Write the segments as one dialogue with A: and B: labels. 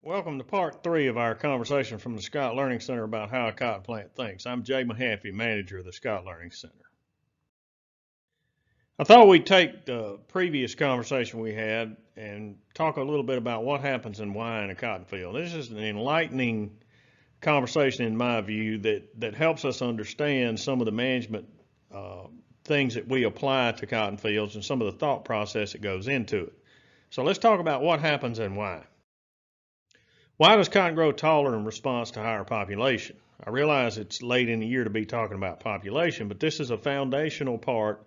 A: Welcome to part 3 of our conversation from the Scott Learning Center about how a cotton plant thinks. I'm Jay Mahaffey, manager of the Scott Learning Center. I thought we'd take the previous conversation we had and talk a little bit about what happens and why in a cotton field. This is an enlightening conversation in my view that helps us understand some of the management things that we apply to cotton fields and some of the thought process that goes into it. So let's talk about what happens and why. Why does cotton grow taller in response to higher population? I realize it's late in the year to be talking about population, but this is a foundational part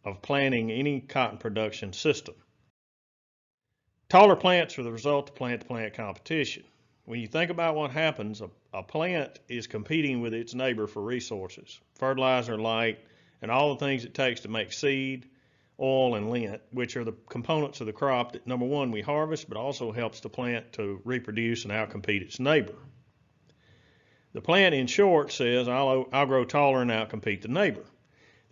A: of planning any cotton production system. Taller plants are the result of plant-to-plant competition. When you think about what happens, a plant is competing with its neighbor for resources, fertilizer, light, and all the things it takes to make seed, oil, and lint, which are the components of the crop that, number one, we harvest, but also helps the plant to reproduce and outcompete its neighbor. The plant, in short, says, I'll grow taller and outcompete the neighbor.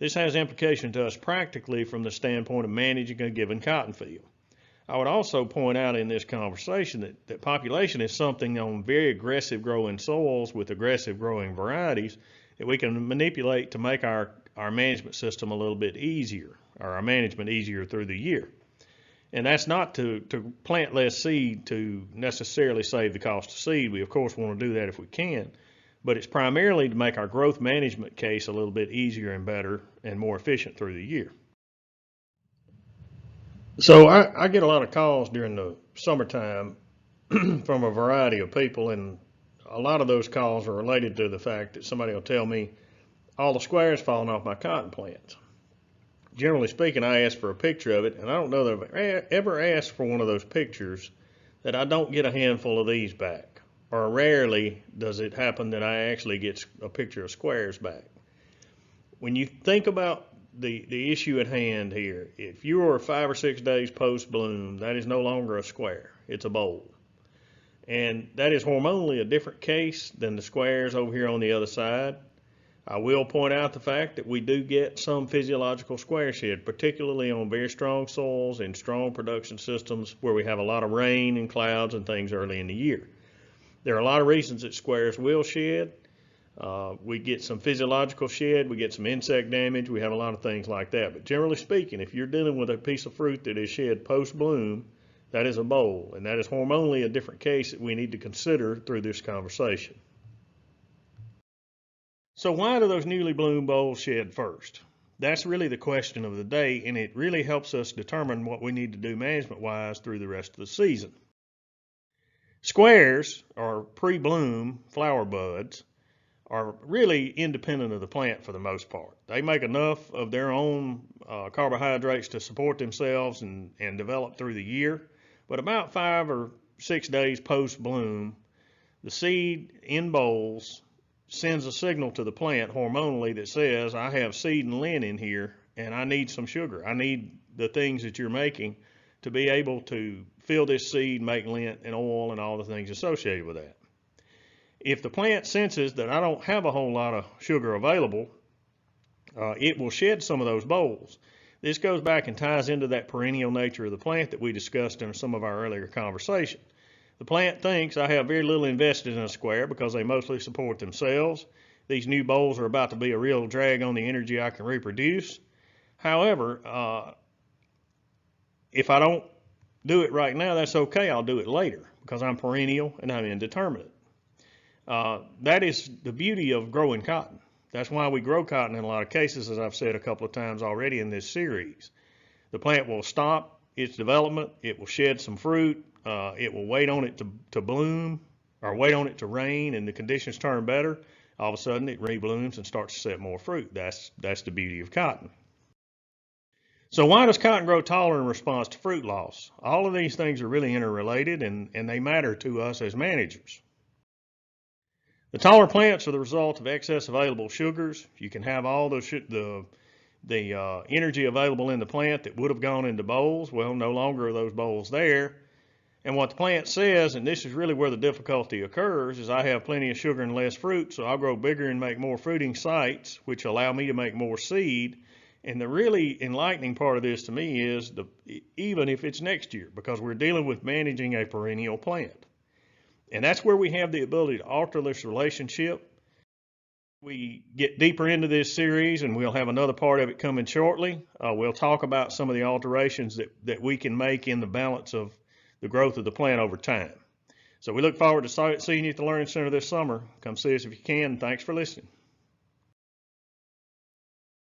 A: This has implication to us practically from the standpoint of managing a given cotton field. I would also point out in this conversation that population is something on very aggressive growing soils with aggressive growing varieties that we can manipulate to make our management system a little bit easier, or our management easier through the year. And that's not to plant less seed to necessarily save the cost of seed. We of course want to do that if we can, but it's primarily to make our growth management case a little bit easier and better and more efficient through the year. So I get a lot of calls during the summertime from a variety of people, and a lot of those calls are related to the fact that somebody will tell me all the squares falling off my cotton plants. Generally speaking, I ask for a picture of it, and I don't know that I've ever asked for one of those pictures that I don't get a handful of these back, or rarely does it happen that I actually get a picture of squares back. When you think about the issue at hand here, if you are 5 or 6 days post bloom, that is no longer a square, it's a bowl. And that is hormonally a different case than the squares over here on the other side. I will point out the fact that we do get some physiological square shed, particularly on very strong soils and strong production systems where we have a lot of rain and clouds and things early in the year. There are a lot of reasons that squares will shed. We get some physiological shed, we get some insect damage, we have a lot of things like that. But generally speaking, if you're dealing with a piece of fruit that is shed post-bloom, that is a bowl, and that is hormonally a different case that we need to consider through this conversation. So why do those newly bloomed bowls shed first? That's really the question of the day, and it really helps us determine what we need to do management-wise through the rest of the season. Squares, or pre-bloom flower buds, are really independent of the plant for the most part. They make enough of their own carbohydrates to support themselves and develop through the year. But about 5 or 6 days post-bloom, the seed in bowls sends a signal to the plant hormonally that says, I have seed and lint in here and I need some sugar. I need the things that you're making to be able to fill this seed, make lint and oil and all the things associated with that. If the plant senses that I don't have a whole lot of sugar available, it will shed some of those bowls. This goes back and ties into that perennial nature of the plant that we discussed in some of our earlier conversation. The plant thinks I have very little invested in a square because they mostly support themselves. These new bowls are about to be a real drag on the energy I can reproduce. However, if I don't do it right now, that's okay. I'll do it later because I'm perennial and I'm indeterminate. That is the beauty of growing cotton. That's why we grow cotton in a lot of cases, as I've said a couple of times already in this series. The plant will stop its development, it will shed some fruit, it will wait on it to bloom, or wait on it to rain and the conditions turn better. All of a sudden it reblooms and starts to set more fruit. That's the beauty of cotton. So why does cotton grow taller in response to fruit loss? All of these things are really interrelated and they matter to us as managers. The taller plants are the result of excess available sugars. You can have all the energy available in the plant that would have gone into bowls. Well, no longer are those bowls there. And what the plant says, and this is really where the difficulty occurs, is I have plenty of sugar and less fruit, so I'll grow bigger and make more fruiting sites, which allow me to make more seed. And the really enlightening part of this to me is even if it's next year, because we're dealing with managing a perennial plant. And that's where we have the ability to alter this relationship. We get deeper into this series, and we'll have another part of it coming shortly. We'll talk about some of the alterations that we can make in the balance of the growth of the plant over time. So we look forward to seeing you at the Learning Center this summer. Come see us if you can. Thanks for listening.